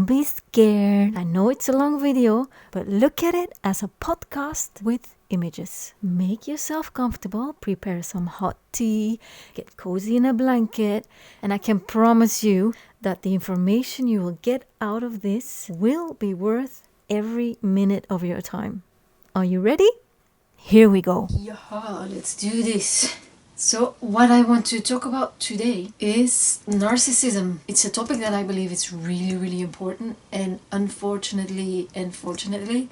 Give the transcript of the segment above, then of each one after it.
Don't be scared. I know it's a long video, but look at it as a podcast with images. Make yourself comfortable, prepare some hot tea, get cozy in a blanket, and I can promise you that the information you will get out of this will be worth every minute of your time. Are you ready? Here we go. Yeah, let's do this. So what I want to talk about today is narcissism. It's a topic that I believe is really, really important, and unfortunately,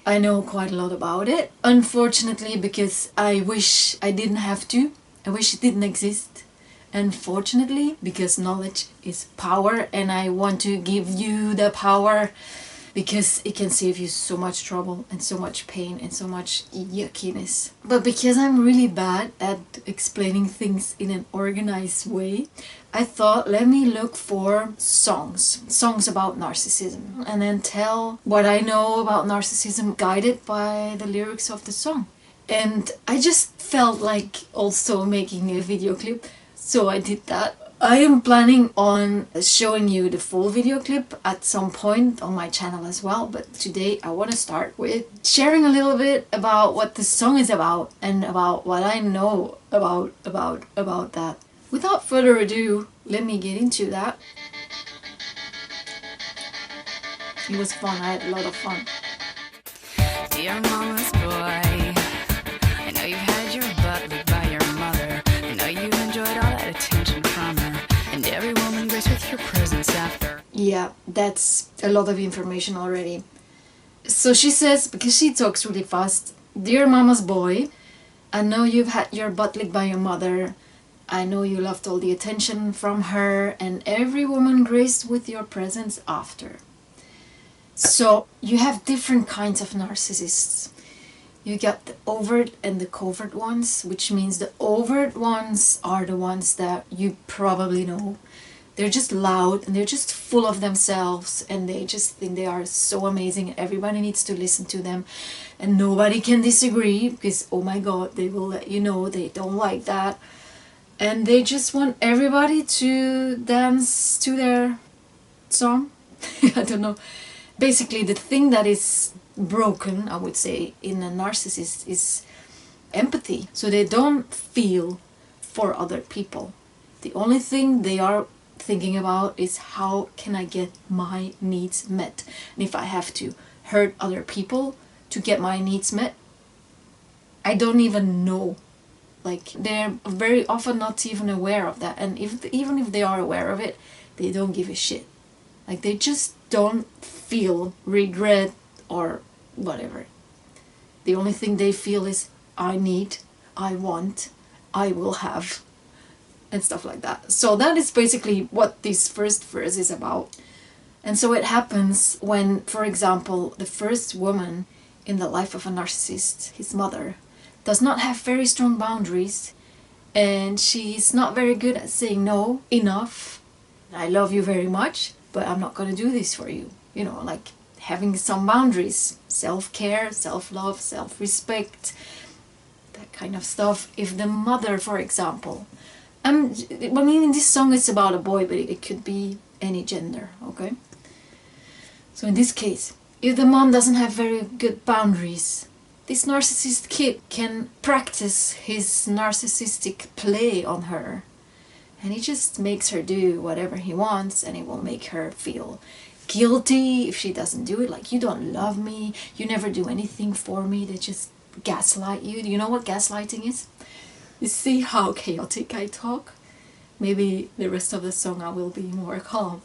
I know quite a lot about it. Unfortunately, because I wish I didn't have to. I wish it didn't exist. Unfortunately, because knowledge is power, and I want to give you the power because it can save you so much trouble and so much pain and so much yuckiness. But because I'm really bad at explaining things in an organized way, I thought, let me look for songs about narcissism, and then tell what I know about narcissism guided by the lyrics of the song. And I just felt like also making a video clip, so I did that. I am planning on showing you the full video clip at some point on my channel as well, but today I want to start with sharing a little bit about what the song is about and about what I know about that. Without further ado, let me get into that. It was fun, I had a lot of fun. Dear mama's boy, I know you've had your butt licked by your mother. I know you've enjoyed all that attention from her, and every woman grace with your presence after. Yeah, that's a lot of information already. So she says, because she talks really fast, dear mama's boy, I know you've had your butt licked by your mother. I know you loved all the attention from her, and every woman graced with your presence after. So you have different kinds of narcissists. You got the overt and the covert ones, which means the overt ones are the ones that you probably know. They're just loud and they're just full of themselves, and they just think they are so amazing and everybody needs to listen to them and nobody can disagree because, oh my god, they will let you know they don't like that. And they just want everybody to dance to their song. I don't know. Basically, the thing that is broken, I would say, in a narcissist is empathy. So they don't feel for other people. The only thing they are thinking about is how can I get my needs met. And if I have to hurt other people to get my needs met, I don't even know. Like, they're very often not even aware of that. And even if they are aware of it, they don't give a shit. Like, they just don't feel regret or whatever. The only thing they feel is I need, I want, I will have, and stuff like that. So that is basically what this first verse is about. And so it happens when, for example, the first woman in the life of a narcissist, his mother, does not have very strong boundaries, and she's not very good at saying no enough. I love you very much, but I'm not going to do this for you. You know, like having some boundaries, self-care, self-love, self-respect, that kind of stuff. If the mother, for example, I mean, in this song it's about a boy, but it could be any gender, okay? So in this case, if the mom doesn't have very good boundaries, this narcissist kid can practice his narcissistic play on her. And he just makes her do whatever he wants, and it will make her feel guilty if she doesn't do it. Like, you don't love me, you never do anything for me, they just gaslight you. Do you know what gaslighting is? You see how chaotic I talk? Maybe the rest of the song I will be more calm.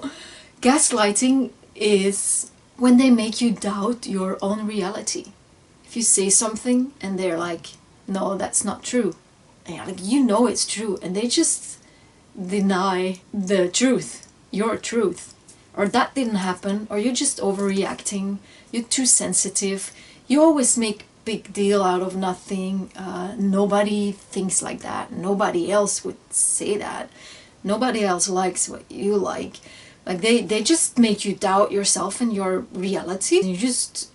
Gaslighting is when they make you doubt your own reality. If you say something and they're like, no, that's not true. And you're like, you know it's true, and they just deny the truth, your truth. Or that didn't happen, or you're just overreacting, you're too sensitive, you always make big deal out of nothing. Nobody thinks like that, nobody else would say that, nobody else likes what you like. Like, they just make you doubt yourself and your reality. You just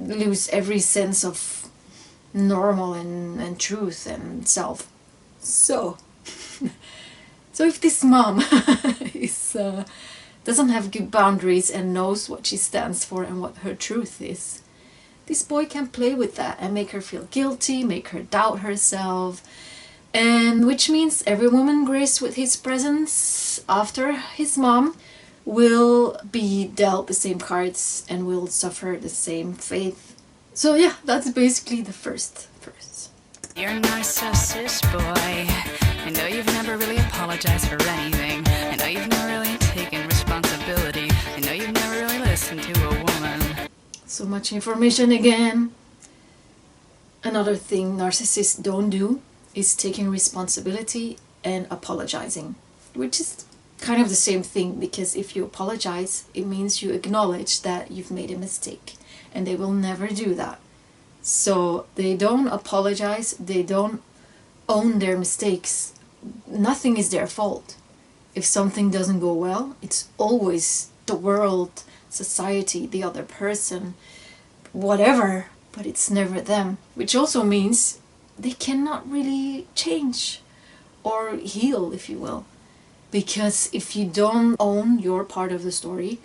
lose every sense of normal and truth and self. So if this mom is doesn't have good boundaries and knows what she stands for and what her truth is. This boy can play with that and make her feel guilty, make her doubt herself, and which means every woman graced with his presence after his mom will be dealt the same cards and will suffer the same fate. So yeah, that's basically the first verse. You're a narcissist boy. I know you've never really apologized for anything. I know you've never really taken responsibility. I know you've never really listened to a woman. So much information again. Another thing narcissists don't do is taking responsibility and apologizing, which is kind of the same thing, because if you apologize, it means you acknowledge that you've made a mistake, and they will never do that. So they don't apologize, they don't own their mistakes. Nothing is their fault. If something doesn't go well, it's always the world, society, the other person, whatever, but it's never them. Which also means they cannot really change or heal, if you will. Because if you don't own your part of the story,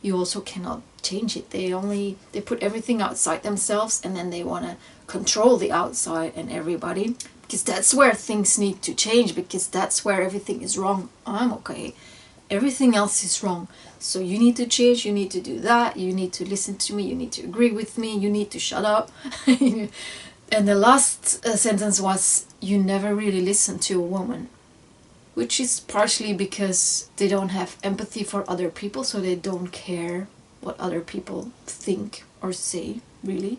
you also cannot change it. They put everything outside themselves, and then they want to control the outside and everybody, because that's where things need to change, because that's where everything is wrong. I'm okay. Everything else is wrong. So you need to change, you need to do that, you need to listen to me, you need to agree with me, you need to shut up. And the last sentence was, you never really listen to a woman. Which is partially because they don't have empathy for other people, so they don't care what other people think or say, really.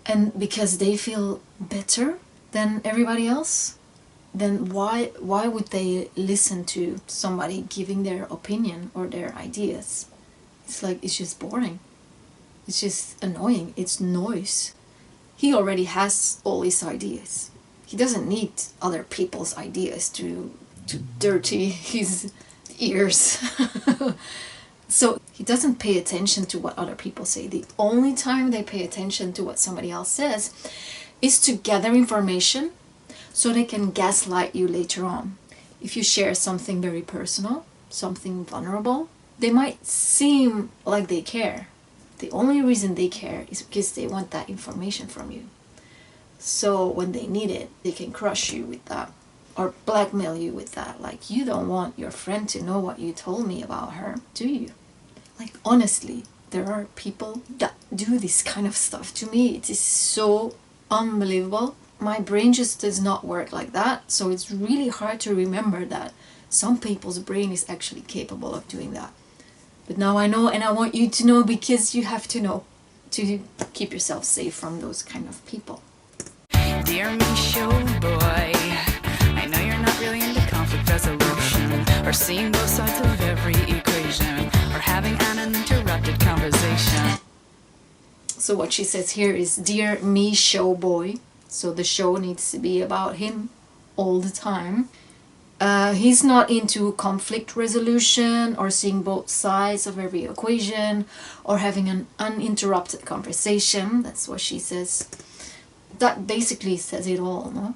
And because they feel better than everybody else, then why would they listen to somebody giving their opinion or their ideas? It's like, it's just boring. It's just annoying. It's noise. He already has all his ideas. He doesn't need other people's ideas to dirty his ears. So he doesn't pay attention to what other people say. The only time they pay attention to what somebody else says is to gather information so they can gaslight you later on. If you share something very personal, something vulnerable, they might seem like they care. The only reason they care is because they want that information from you. So when they need it, they can crush you with that. Or blackmail you with that. Like, you don't want your friend to know what you told me about her, do you? Like, honestly, there are people that do this kind of stuff to me. It is so unbelievable. My brain just does not work like that. So it's really hard to remember that some people's brain is actually capable of doing that. But now I know, and I want you to know, because you have to know to keep yourself safe from those kind of people. Dear me, show boy, I know you're not really into conflict resolution, or seeing both sides of every equation, or having an uninterrupted conversation. So what she says here is, dear me, show boy. So the show needs to be about him all the time. He's not into conflict resolution or seeing both sides of every equation or having an uninterrupted conversation. That's what she says. That basically says it all, no?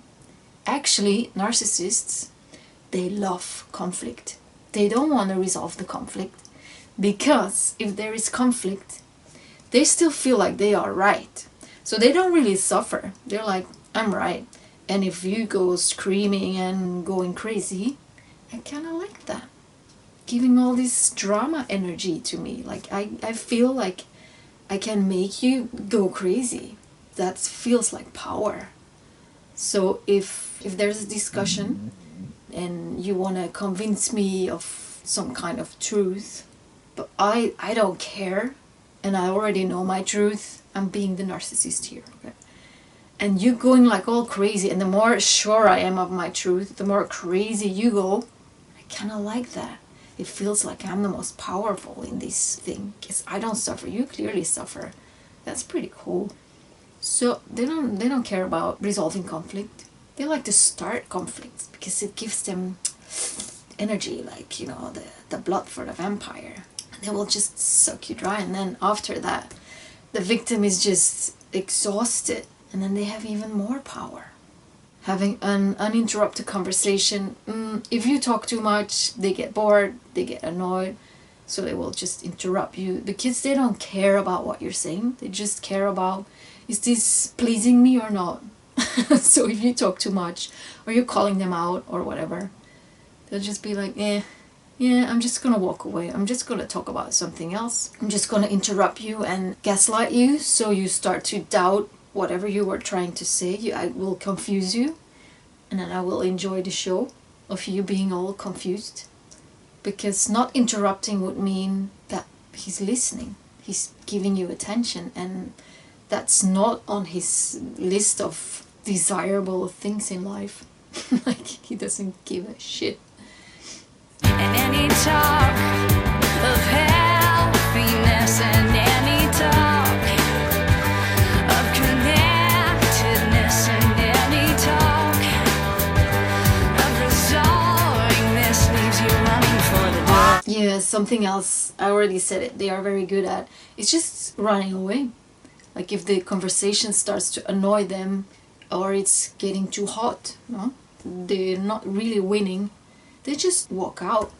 Actually, narcissists, they love conflict. They don't want to resolve the conflict, because if there is conflict, they still feel like they are right. So they don't really suffer. They're like, I'm right. And if you go screaming and going crazy, I kind of like that. Giving all this drama energy to me. Like, I feel like I can make you go crazy. That feels like power. So if there's a discussion and you want to convince me of some kind of truth, but I don't care, and I already know my truth, I'm being the narcissist here, okay? And you going like all crazy, and the more sure I am of my truth, the more crazy you go. I kind of like that. It feels like I'm the most powerful in this thing, because I don't suffer, you clearly suffer. That's pretty cool. So they don't care about resolving conflict. They like to start conflicts because it gives them energy, like, you know, the blood for the vampire. They will just suck you dry, and then after that, the victim is just exhausted, and then they have even more power. Having an uninterrupted conversation. If you talk too much, they get bored, they get annoyed, So they will just interrupt you. The kids, they don't care about what you're saying. They just care about, is this pleasing me or not? So if you talk too much, or you're calling them out or whatever, they'll just be like, yeah, I'm just gonna walk away. I'm just gonna talk about something else. I'm just gonna interrupt you and gaslight you, so you start to doubt whatever you were trying to say. I will confuse you, and then I will enjoy the show of you being all confused. Because not interrupting would mean that he's listening. He's giving you attention, and that's not on his list of desirable things in life. Like, he doesn't give a shit. And any talk of healthiness, and any talk of connectedness, and any talk of resolving this leaves you running for the door. Yeah, something else, I already said it, they are very good at, it's just running away. Like if the conversation starts to annoy them, or it's getting too hot, no? They're not really winning, they just walk out.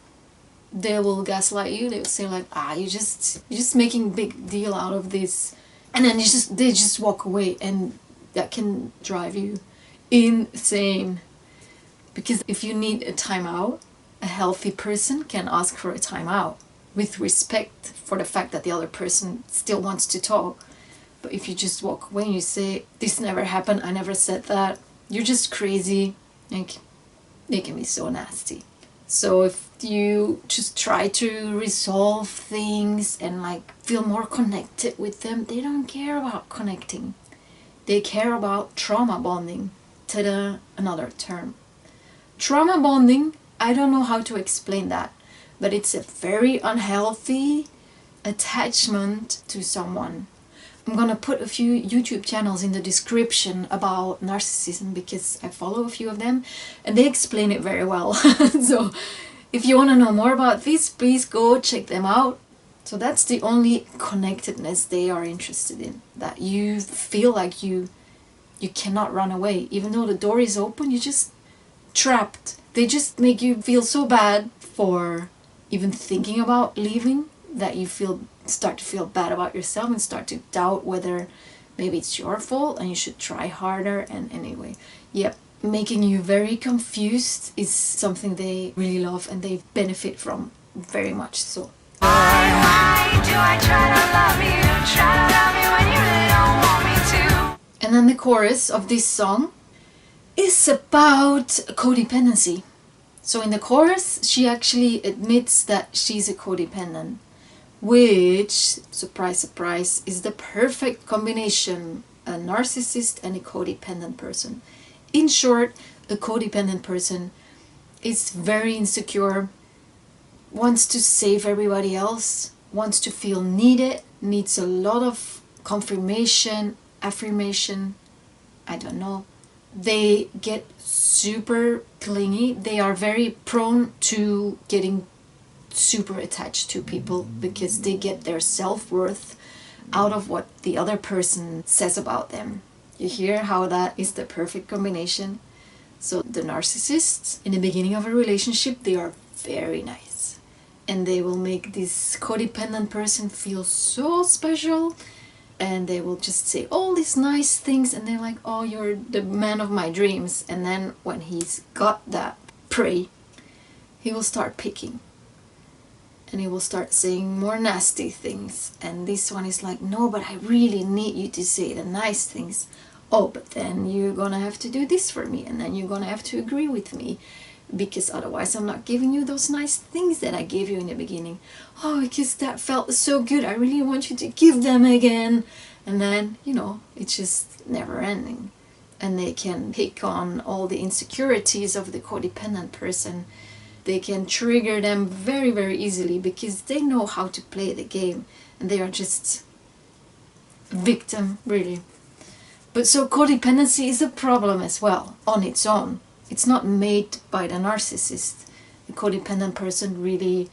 They will gaslight you. They will say like, you're just making big deal out of this, and then they just walk away, and that can drive you insane. Because if you need a timeout, a healthy person can ask for a timeout with respect for the fact that the other person still wants to talk. But if you just walk away and you say, this never happened, I never said that, you're just crazy, like, they can be so nasty. So if you just try to resolve things and like feel more connected with them, they don't care about connecting. They care about trauma bonding. Ta-da, another term. Trauma bonding, I don't know how to explain that, but it's a very unhealthy attachment to someone. I'm gonna put a few YouTube channels in the description about narcissism, because I follow a few of them and they explain it very well. So if you want to know more about this, please go check them out. So that's the only connectedness they are interested in, that you feel like you cannot run away. Even though the door is open, you're just trapped. They just make you feel so bad for even thinking about leaving, that you start to feel bad about yourself and start to doubt whether maybe it's your fault and you should try harder. And anyway, yep, making you very confused is something they really love and they benefit from very much so. Why do I try to love you when you really don't want me to? And then the chorus of this song is about codependency. So in the chorus, she actually admits that she's a codependent, which, surprise, surprise, is the perfect combination, a narcissist and a codependent person. In short, a codependent person is very insecure, wants to save everybody else, wants to feel needed, needs a lot of confirmation, affirmation, I don't know. They get super clingy. They are very prone to getting super attached to people because they get their self-worth out of what the other person says about them. You hear how that is the perfect combination? So the narcissists, in the beginning of a relationship, they are very nice. And they will make this codependent person feel so special. And they will just say all these nice things. And they're like, oh, you're the man of my dreams. And then when he's got that prey, he will start picking. And he will start saying more nasty things. And this one is like, no, but I really need you to say the nice things. Oh, but then you're gonna have to do this for me. And then you're gonna have to agree with me. Because otherwise I'm not giving you those nice things that I gave you in the beginning. Oh, because that felt so good. I really want you to give them again. And then, you know, it's just never ending. And they can pick on all the insecurities of the codependent person. They can trigger them very, very easily because they know how to play the game. And they are just victim, really. But so codependency is a problem as well, on its own. It's not made by the narcissist. The codependent person really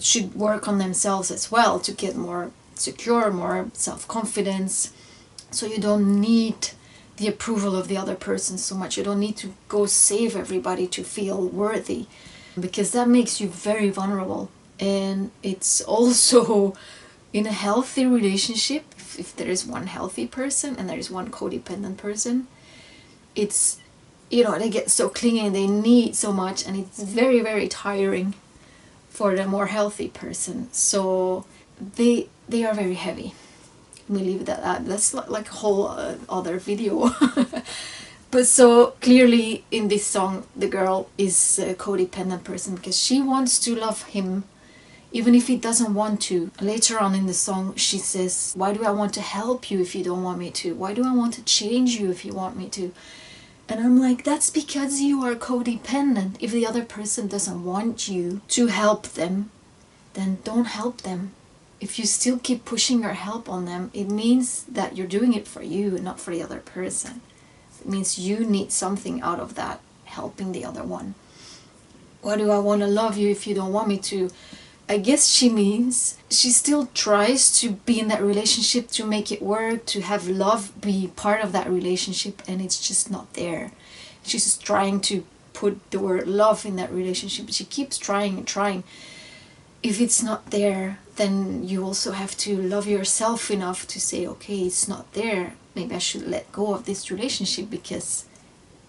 should work on themselves as well to get more secure, more self-confidence. So you don't need the approval of the other person so much. You don't need to go save everybody to feel worthy, because that makes you very vulnerable. And it's also in a healthy relationship, if there is one healthy person and there is one codependent person, it's, they get so clingy and they need so much, and it's very, very tiring for the more healthy person. So they are very heavy. We leave that at. That's like a whole other video. But so clearly in this song, the girl is a codependent person because she wants to love him even if he doesn't want to. Later on in the song, she says, why do I want to help you if you don't want me to? Why do I want to change you if you want me to? And I'm like, that's because you are codependent. If the other person doesn't want you to help them, then don't help them. If you still keep pushing your help on them, it means that you're doing it for you and not for the other person. It means you need something out of that, helping the other one. Why do I want to love you if you don't want me to? I guess she means she still tries to be in that relationship, to make it work, to have love be part of that relationship, and it's just not there. She's just trying to put the word love in that relationship. She keeps trying and trying. If it's not there, then you also have to love yourself enough to say, okay, it's not there. Maybe I should let go of this relationship because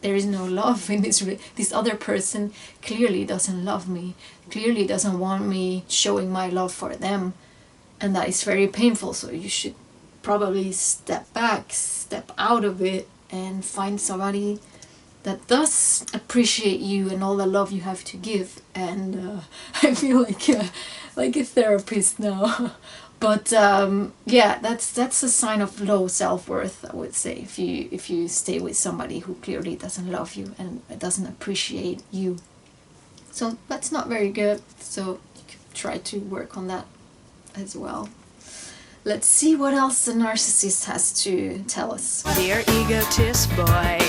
there is no love in this other person clearly doesn't love me, clearly doesn't want me showing my love for them, and that is very painful. So you should probably step back, step out of it, and find somebody that does appreciate you and all the love you have to give. And I feel like a therapist now. But yeah, that's a sign of low self-worth, I would say, if you stay with somebody who clearly doesn't love you and doesn't appreciate you. So that's not very good. So you could try to work on that as well. Let's see what else the narcissist has to tell us. Dear egotist boy,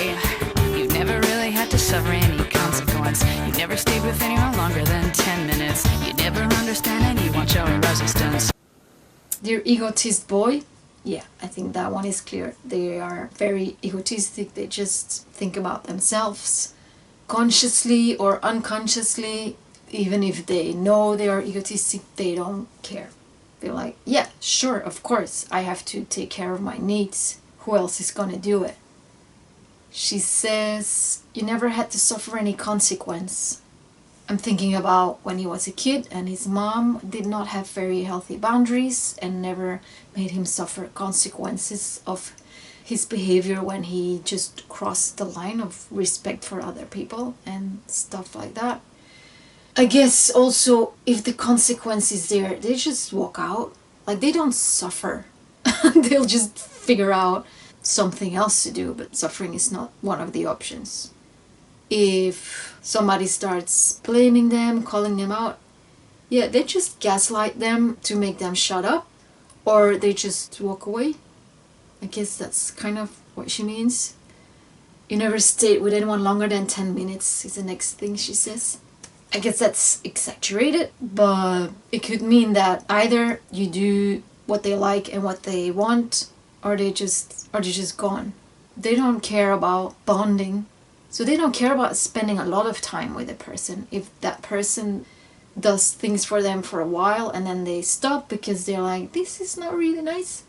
you never really had to suffer any consequence. You never stayed with anyone longer than 10 minutes. You never understand anyone showing resistance. Dear egotist boy, yeah, I think that one is clear. They are very egotistic. They just think about themselves, consciously or unconsciously. Even if they know they are egotistic, they don't care. They're like, yeah, sure, of course, I have to take care of my needs. Who else is gonna do it? She says, you never had to suffer any consequence. I'm thinking about when he was a kid and his mom did not have very healthy boundaries and never made him suffer consequences of his behavior when he just crossed the line of respect for other people and stuff like that. I guess also if the consequence is there, they just walk out. Like, they don't suffer. They'll just figure out something else to do, but suffering is not one of the options. If somebody starts blaming them, calling them out, yeah, they just gaslight them to make them shut up, or they just walk away. I guess that's kind of what she means. You never stayed with anyone longer than 10 minutes is the next thing she says. I guess that's exaggerated, but it could mean that either you do what they like and what they want, or they're just gone. They don't care about bonding. So they don't care about spending a lot of time with a person. If that person does things for them for a while and then they stop because they're like, this is not really nice,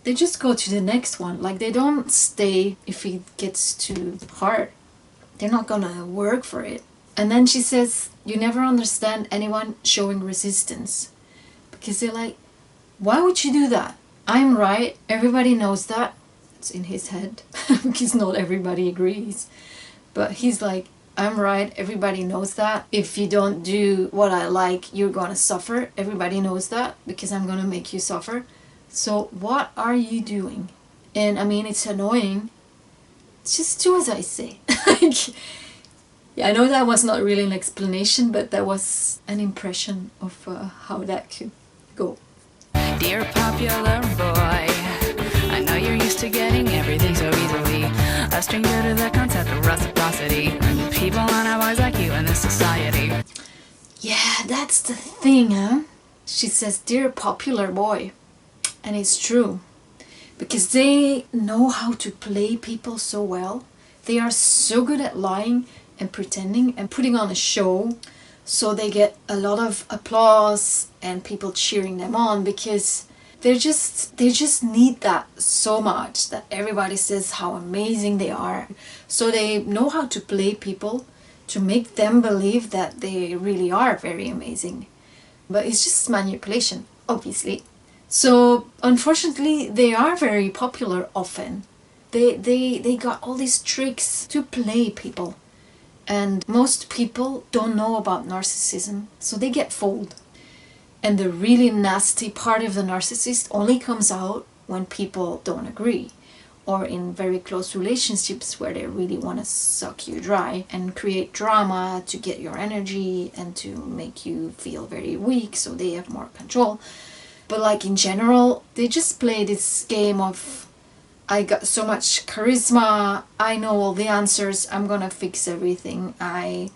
they just go to the next one. Like, they don't stay if it gets too hard. They're not gonna work for it. And then she says, you never understand anyone showing resistance. Because they're like, why would you do that? I'm right, everybody knows that. It's in his head, because not everybody agrees. But he's like, I'm right, everybody knows that. If you don't do what I like, you're gonna suffer. Everybody knows that, because I'm gonna make you suffer. So what are you doing? And I mean, it's annoying. Just do as I say. Yeah, I know that was not really an explanation, but that was an impression of how that could go. Dear popular boy, I know you're used to getting everything so easily. A stranger to the concept of reciprocity. People are not wise like you in this society. Yeah, that's the thing, huh? She says, dear popular boy. And it's true. Because they know how to play people so well. They are so good at lying and pretending and putting on a show. So they get a lot of applause and people cheering them on because they just need that so much, that everybody says how amazing they are. So they know how to play people to make them believe that they really are very amazing. But it's just manipulation, obviously. So unfortunately, they are very popular often. They got all these tricks to play people. And most people don't know about narcissism, so they get fooled. And the really nasty part of the narcissist only comes out when people don't agree, or in very close relationships where they really want to suck you dry and create drama to get your energy and to make you feel very weak so they have more control. But like in general, they just play this game of, I got so much charisma, I know all the answers, I'm gonna fix everything, I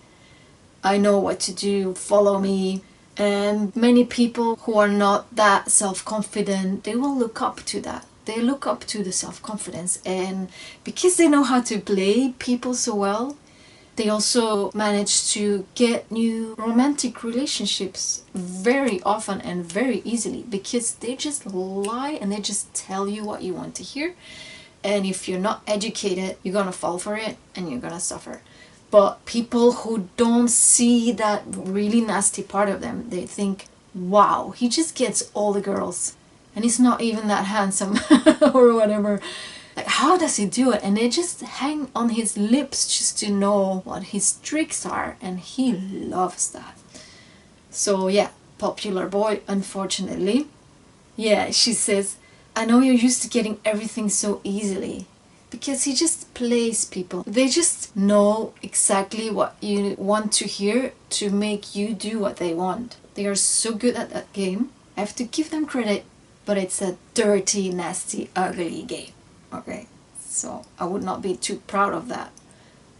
know what to do, follow me. And many people who are not that self-confident, they will look up to that. They look up to the self-confidence, and because they know how to play people so well, they also manage to get new romantic relationships very often and very easily, because they just lie and they just tell you what you want to hear. And if you're not educated, you're gonna fall for it and you're gonna suffer. But people who don't see that really nasty part of them, they think, wow, he just gets all the girls and he's not even that handsome or whatever. Like, how does he do it? And they just hang on his lips just to know what his tricks are, and he loves that. So yeah, popular boy, unfortunately. Yeah, she says, I know you're used to getting everything so easily, because he just plays people. They just know exactly what you want to hear to make you do what they want. They are so good at that game. I have to give them credit, but it's a dirty, nasty, ugly game. Okay, so I would not be too proud of that,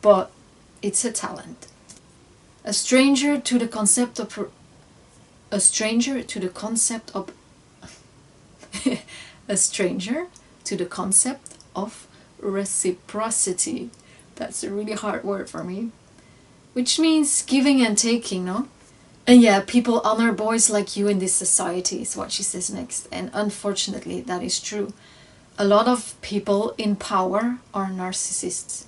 but it's a talent. A stranger to the concept of a stranger to the concept of a stranger to the concept of reciprocity. That's a really hard word for me, which means giving and taking, no? And yeah, people honor boys like you in this society, is what she says next. And unfortunately, that is true. A lot of people in power are narcissists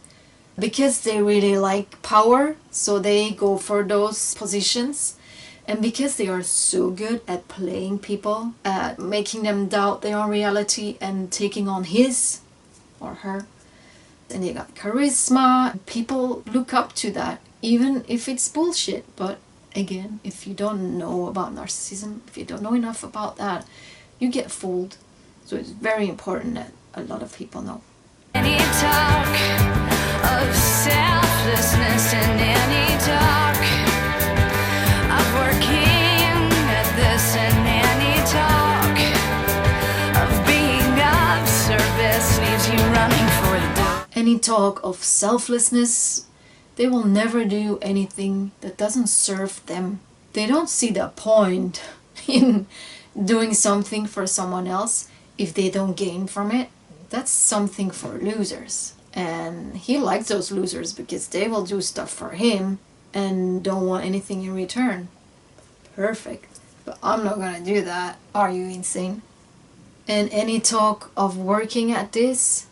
because they really like power, so they go for those positions. And because they are so good at playing people, at making them doubt their own reality and taking on his or her, and they got charisma, people look up to that, even if it's bullshit. But again, if you don't know about narcissism, if you don't know enough about that, you get fooled. So it's very important that a lot of people know. Any talk of selflessness and any talk of working at this and any talk of being of service leaves you running for the door. Any talk of selflessness, they will never do anything that doesn't serve them. They don't see the point in doing something for someone else if they don't gain from it. That's something for losers. And he likes those losers because they will do stuff for him and don't want anything in return. Perfect. But I'm not gonna do that. Are you insane? And any talk of working at this,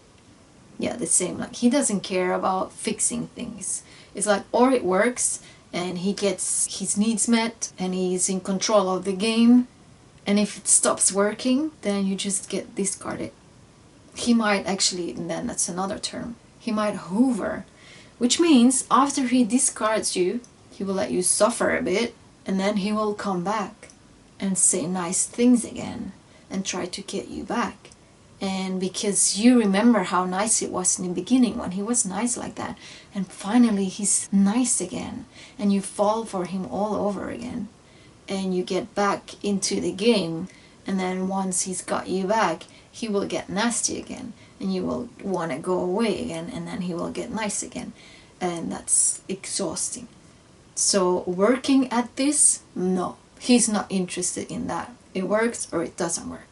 yeah, the same. Like, he doesn't care about fixing things. It's like, or it works and he gets his needs met and he's in control of the game. And if it stops working, then you just get discarded. He might actually, and then that's another term, he might hoover, which means after he discards you, he will let you suffer a bit, and then he will come back and say nice things again and try to get you back. And because you remember how nice it was in the beginning when he was nice like that, and finally he's nice again, and you fall for him all over again, and you get back into the game, and then once he's got you back, he will get nasty again, and you will want to go away again, and then he will get nice again, and that's exhausting. So working at this, no, he's not interested in that. It works or it doesn't work.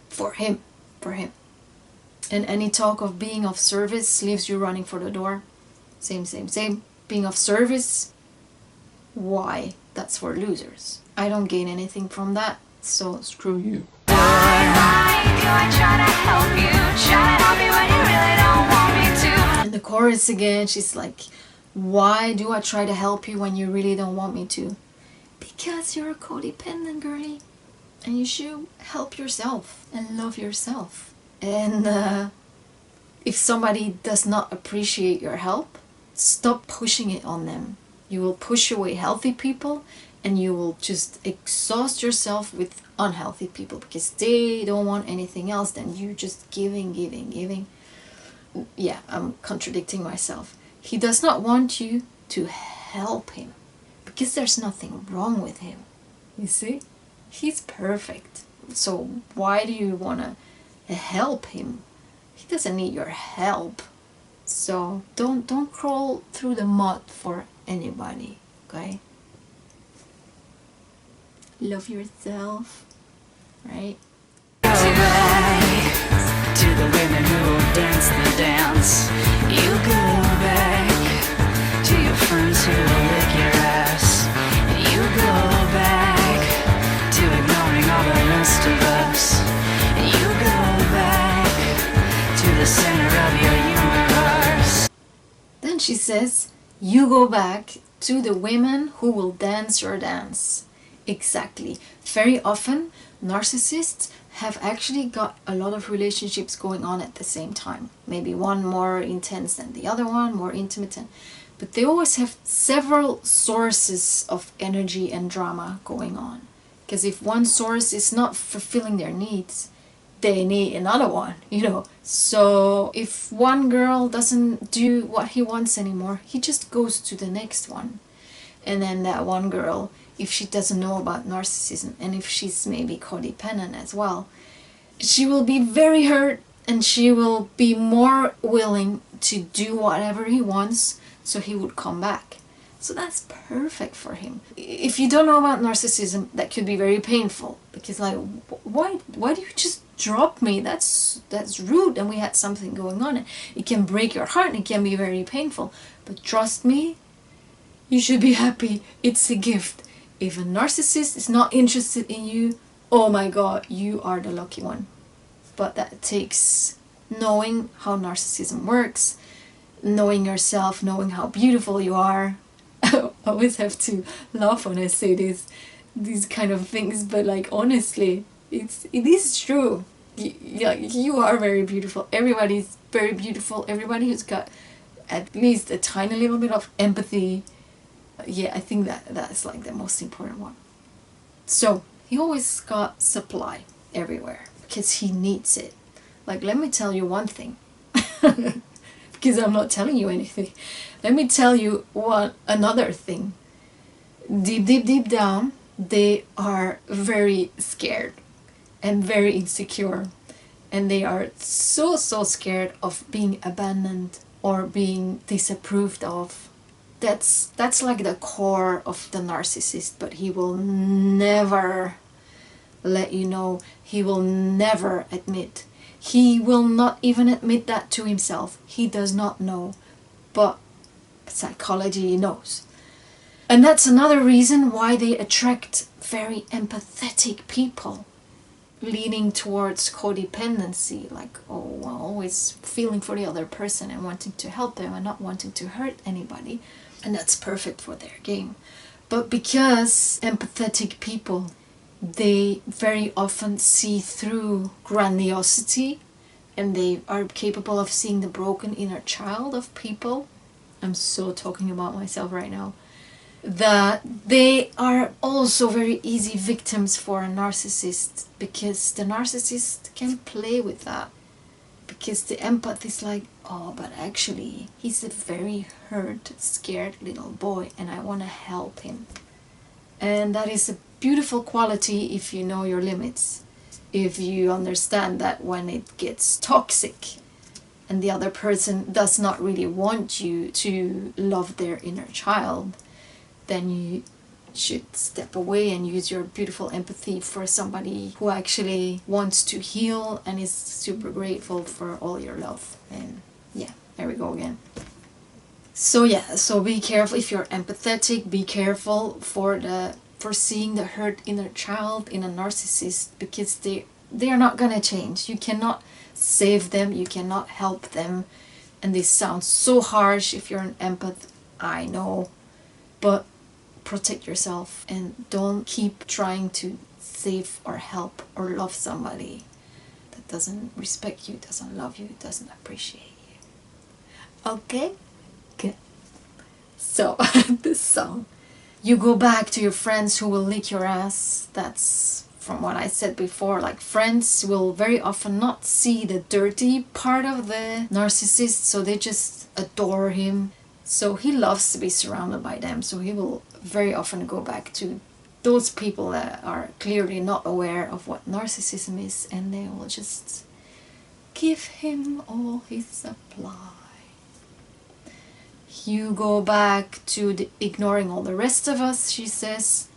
For him. And any talk of being of service leaves you running for the door. Same. Being of service, Why? That's for losers. I don't gain anything from that, so screw you. And the chorus again, she's like, why do I try to help you when you really don't want me to? Because you're a codependent, girlie. And you should help yourself and love yourself. And if somebody does not appreciate your help, stop pushing it on them. You will push away healthy people, and you will just exhaust yourself with unhealthy people because they don't want anything else than you just giving. Yeah, I'm contradicting myself. He does not want you to help him because there's nothing wrong with him. You see? He's perfect. So why do you want to help him? He doesn't need your help. So don't crawl through the mud for anybody, okay? Love yourself, right? Go back to the women who will dance the dance. You go back to your friends who will lick your ass. You go back to ignoring all the rest of us. You go back to the center of your universe. Then she says, you go back to the women who will dance your dance. Exactly. Very often, narcissists have actually got a lot of relationships going on at the same time. Maybe one more intense than the other one, more intimate. But they always have several sources of energy and drama going on. Because if one source is not fulfilling their needs, they need another one, you know. So if one girl doesn't do what he wants anymore, he just goes to the next one. And then that one girl, if she doesn't know about narcissism, and if she's maybe codependent as well, she will be very hurt, and she will be more willing to do whatever he wants so he would come back. So that's perfect for him. If you don't know about narcissism, that could be very painful, because like, why do you just drop me? That's rude, and we had something going on. It can break your heart, and it can be very painful. But trust me, you should be happy. It's a gift. If a narcissist is not interested in you, oh my god, you are the lucky one. But that takes knowing how narcissism works, knowing yourself, knowing how beautiful you are. I always have to laugh when I say these kind of things, but like honestly, it is true. You are very beautiful. Everybody's very beautiful. Everybody who's got at least a tiny little bit of empathy. Yeah, I think that's like the most important one. So he always got supply everywhere because he needs it. Like, let me tell you one thing, because I'm not telling you anything. Let me tell you another thing. Deep down, they are very scared and very insecure, and they are so scared of being abandoned or being disapproved of. That's like the core of the narcissist, but he will never let you know. He will never admit. He will not even admit that to himself. He does not know, but psychology knows. And that's another reason why they attract very empathetic people, leaning towards codependency, like, oh, always feeling for the other person and wanting to help them and not wanting to hurt anybody. And that's perfect for their game. But because empathetic people, they very often see through grandiosity, and they are capable of seeing the broken inner child of people. I'm so talking about myself right now. That they are also very easy victims for a narcissist, because the narcissist can play with that. Because the empath is like, oh, but actually he's a very hurt, scared little boy, and I want to help him. And that is a beautiful quality if you know your limits. If you understand that when it gets toxic and the other person does not really want you to love their inner child, then you should step away and use your beautiful empathy for somebody who actually wants to heal and is super grateful for all your love. And yeah, there we go again. So yeah, so be careful if you're empathetic. Be careful for seeing the hurt in a child, in a narcissist, because they are not gonna change. You cannot save them. You cannot help them. And this sounds so harsh if you're an empath. I know, but protect yourself and don't keep trying to save or help or love somebody that doesn't respect you, doesn't love you, doesn't appreciate you. Okay? Good. So, this song. You go back to your friends who will lick your ass. That's from what I said before. Like, friends will very often not see the dirty part of the narcissist, so they just adore him. So he loves to be surrounded by them, so he will very often go back to those people that are clearly not aware of what narcissism is, and they will just give him all his supply. You go back to ignoring all the rest of us, she says.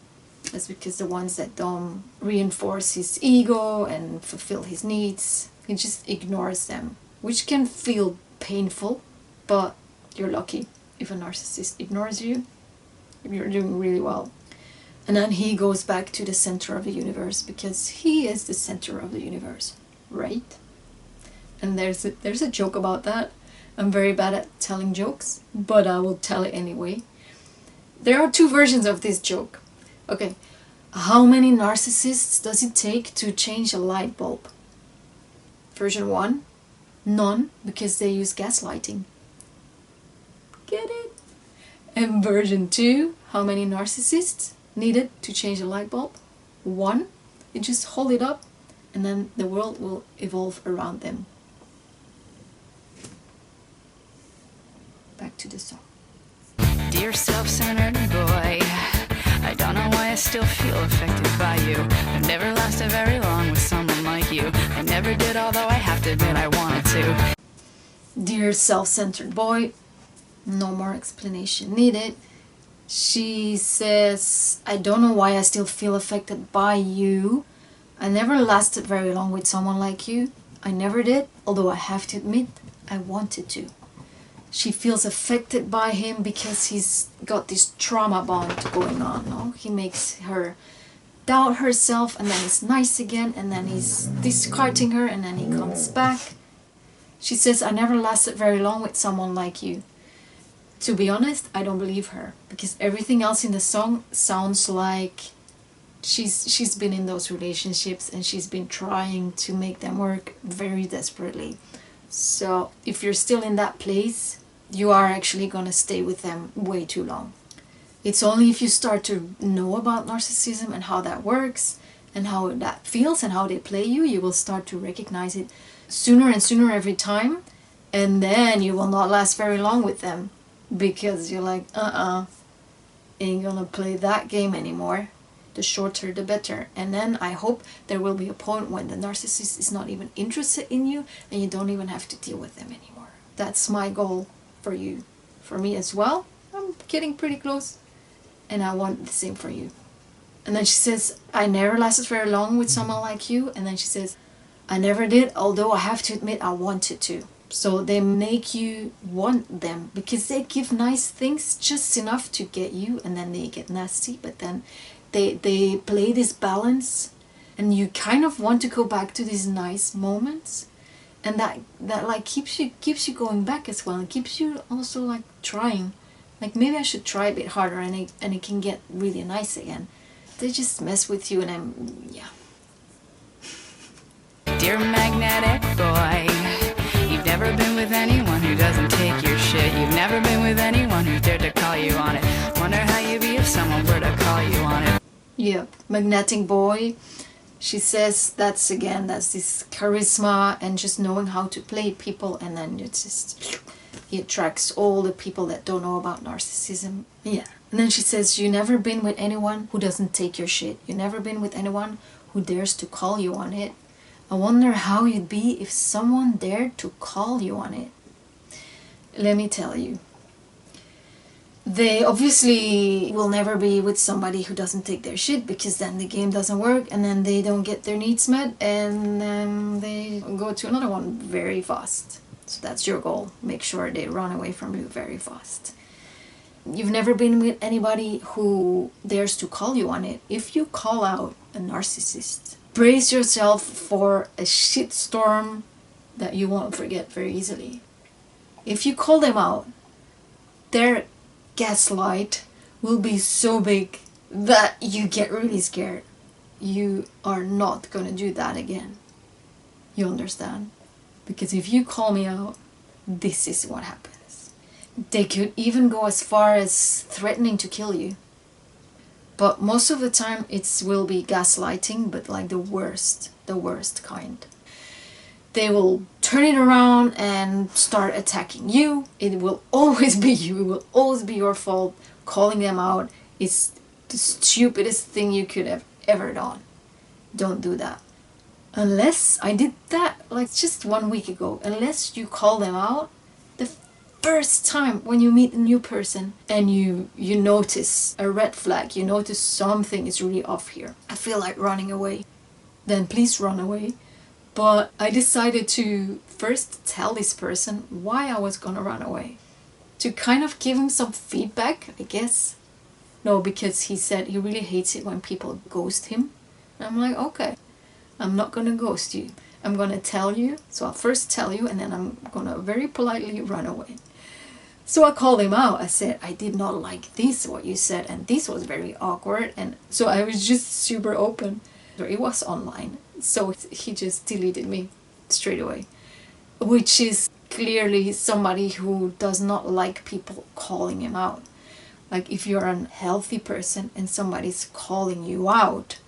That's because the ones that don't reinforce his ego and fulfill his needs, he just ignores them, which can feel painful, but you're lucky if a narcissist ignores you. You're doing really well. And then he goes back to the center of the universe, because he is the center of the universe, right? And there's a joke about that. I'm very bad at telling jokes, but I will tell it anyway. There are two versions of this joke. Okay, how many narcissists does it take to change a light bulb? Version 1, none, because they use gaslighting. Get it? And version 2, how many narcissists needed to change a light bulb? 1. You just hold it up and then the world will evolve around them. Back to the song. Dear self-centered boy, I don't know why I still feel affected by you. I've never lasted very long with someone like you. I never did, although I have to admit I wanted to. Dear self-centered boy, no more explanation needed. She says, I don't know why I still feel affected by you. I never lasted very long with someone like you. I never did, although I have to admit I wanted to. She feels affected by him because he's got this trauma bond going on. No? He makes her doubt herself, and then he's nice again, and then he's discarding her, and then he comes back. She says, I never lasted very long with someone like you. To be honest, I don't believe her, because everything else in the song sounds like she's been in those relationships and she's been trying to make them work very desperately. So if you're still in that place, you are actually going to stay with them way too long. It's only if you start to know about narcissism and how that works and how that feels and how they play you, you will start to recognize it sooner and sooner every time, and then you will not last very long with them, because you're like, ain't gonna play that game anymore. The shorter the better. And then I hope there will be a point when the narcissist is not even interested in you and you don't even have to deal with them anymore. That's my goal for you. For me as well. I'm getting pretty close, and I want the same for you. And then she says, I never lasted very long with someone like you. And then she says, I never did, although I have to admit I wanted to. So they make you want them, because they give nice things just enough to get you, and then they get nasty, but then they play this balance, and you kind of want to go back to these nice moments, and that like keeps you going back as well, and keeps you also like trying, like maybe I should try a bit harder, and it can get really nice again. They just mess with you, and yeah. Dear magnetic boy, you've never been with anyone who doesn't take your shit. You've never been with anyone who dared to call you on it. Wonder how you'd be if someone were to call you on it. Yep, magnetic boy. She says that's this charisma and just knowing how to play people, and then he attracts all the people that don't know about narcissism. Yeah. And then she says, you never been with anyone who doesn't take your shit. You never been with anyone who dares to call you on it. I wonder how you'd be if someone dared to call you on it. Let me tell you. They obviously will never be with somebody who doesn't take their shit, because then the game doesn't work, and then they don't get their needs met, and then they go to another one very fast. So that's your goal. Make sure they run away from you very fast. You've never been with anybody who dares to call you on it. If you call out a narcissist, brace yourself for a shitstorm that you won't forget very easily. If you call them out, their gaslight will be so big that you get really scared. You are not gonna do that again. You understand? Because if you call me out, this is what happens. They could even go as far as threatening to kill you. But most of the time it will be gaslighting, but like the worst kind. They will turn it around and start attacking you. It will always be you. It will always be your fault. Calling them out is the stupidest thing you could have ever done. Don't do that. Unless I did that like just 1 week ago. Unless you call them out the first time when you meet a new person and you notice a red flag, you notice something is really off here. I feel like running away. Then please run away. But I decided to first tell this person why I was gonna run away. To kind of give him some feedback, I guess. No, because he said he really hates it when people ghost him. And I'm like, okay, I'm not gonna ghost you. I'm gonna tell you. So I'll first tell you and then I'm gonna very politely run away. So I called him out. I said, I did not like this, what you said, and this was very awkward. And so I was just super open. It was online. So he just deleted me straight away, which is clearly somebody who does not like people calling him out. Like if you're a healthy person and somebody's calling you out,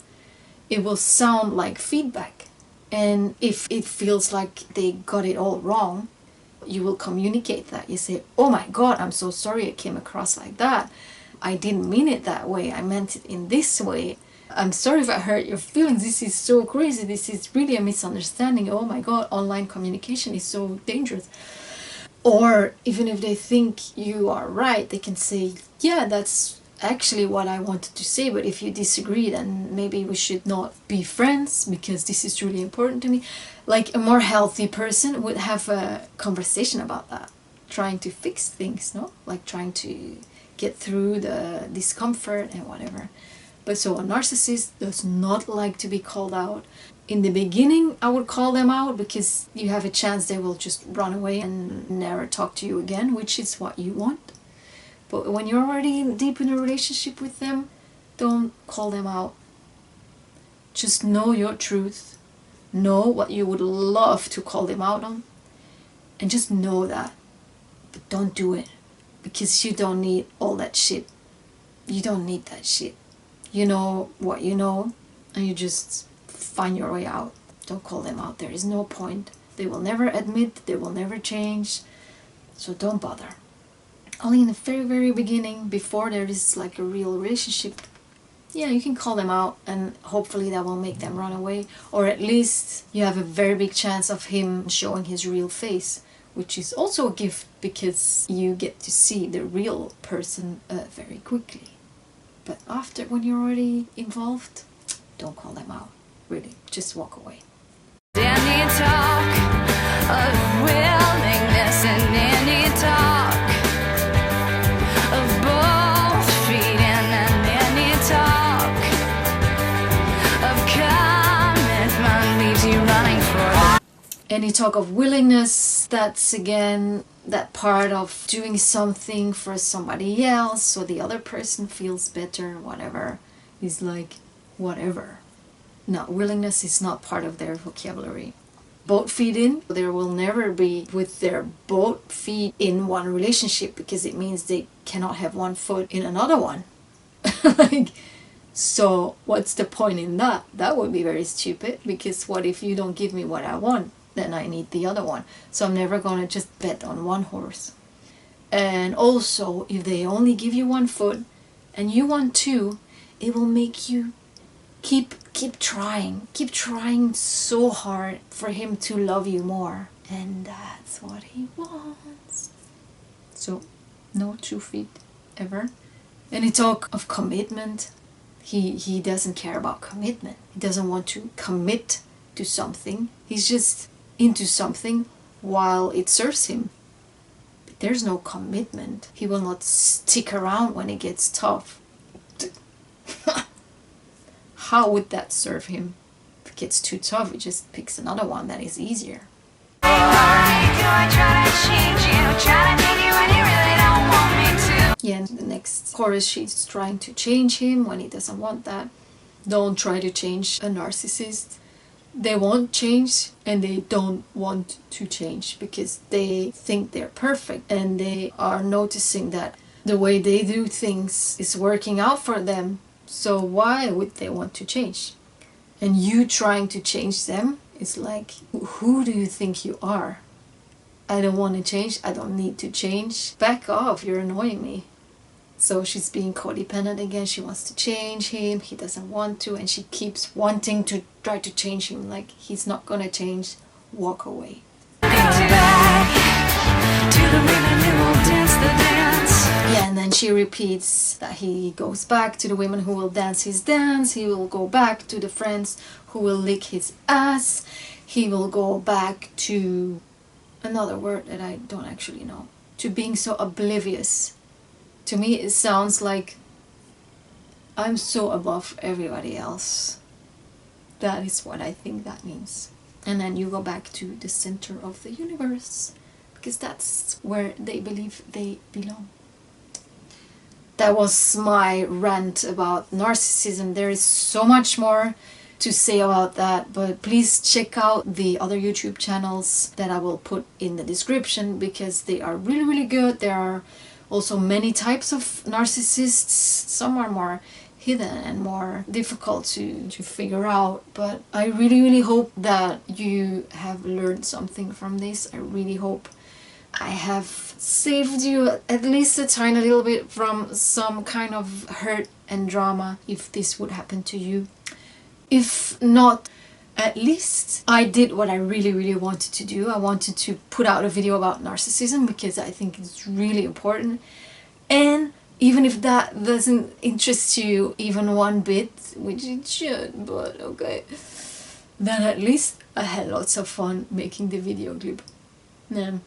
it will sound like feedback. And if it feels like they got it all wrong, you will communicate that. You say, oh my God, I'm so sorry it came across like that. I didn't mean it that way. I meant it in this way. I'm sorry if I hurt your feelings. This is so crazy. This is really a misunderstanding. Oh my God, online communication is so dangerous. Or even if they think you are right, they can say, yeah, that's actually what I wanted to say, but if you disagree, then maybe we should not be friends because this is really important to me. Like a more healthy person would have a conversation about that, trying to fix things, no? Like trying to get through the discomfort and whatever. But so a narcissist does not like to be called out. In the beginning, I would call them out because you have a chance they will just run away and never talk to you again, which is what you want. But when you're already deep in a relationship with them, don't call them out. Just know your truth. Know what you would love to call them out on. And just know that. But don't do it. Because you don't need all that shit. You don't need that shit. You know what you know, and you just find your way out. Don't call them out. There is no point. They will never admit. They will never change. So don't bother. Only in the very, very beginning, before there is like a real relationship, yeah, you can call them out and hopefully that will make them run away. Or at least you have a very big chance of him showing his real face, which is also a gift because you get to see the real person very quickly. But after, when you're already involved, don't call them out. Really, just walk away. Any talk of willingness and any talk of both feet and any talk of commitment leaves you running for. Any talk of willingness, that's again that part of doing something for somebody else so the other person feels better, whatever, is like whatever. No, willingness is not part of their vocabulary. Both feet in, there will never be with their both feet in one relationship because it means they cannot have one foot in another one. Like, so what's the point in that? That would be very stupid because what if you don't give me what I want? Then I need the other one. So I'm never gonna just bet on one horse. And also, if they only give you one foot and you want two, it will make you keep trying so hard for him to love you more. And that's what he wants. So no 2 feet ever. Any talk of commitment, he doesn't care about commitment. He doesn't want to commit to something. He's just into something while it serves him. But there's no commitment. He will not stick around when it gets tough. How would that serve him? If it gets too tough, he just picks another one that is easier. Yeah, and the next chorus, she's trying to change him when he doesn't want that. Don't try to change a narcissist. They won't change, and they don't want to change because they think they're perfect, and they are noticing that the way they do things is working out for them. So why would they want to change? And you trying to change them is like, who do you think you are? I don't want to change. I don't need to change. Back off. You're annoying me. So she's being codependent again. She wants to change him. He doesn't want to. And she keeps wanting to try to change him. Like, he's not going to change. Walk away. Yeah, and then she repeats that he goes back to the women who will dance his dance. He will go back to the friends who will lick his ass. He will go back to another word that I don't actually know. To being so oblivious. To me, it sounds like I'm so above everybody else. That is what I think that means. And then you go back to the center of the universe, because that's where they believe they belong. That was my rant about narcissism. There is so much more to say about that, but please check out the other YouTube channels that I will put in the description, because they are really, really good. There are also many types of narcissists. Some are more hidden and more difficult to figure out, but I really, really hope that you have learned something from this. I really hope I have saved you at least a tiny little bit from some kind of hurt and drama if this would happen to you. If not, at least I did what I really, really wanted to do. I wanted to put out a video about narcissism because I think it's really important. And even if that doesn't interest you even one bit, which it should, but okay, then at least I had lots of fun making the video clip. Yeah.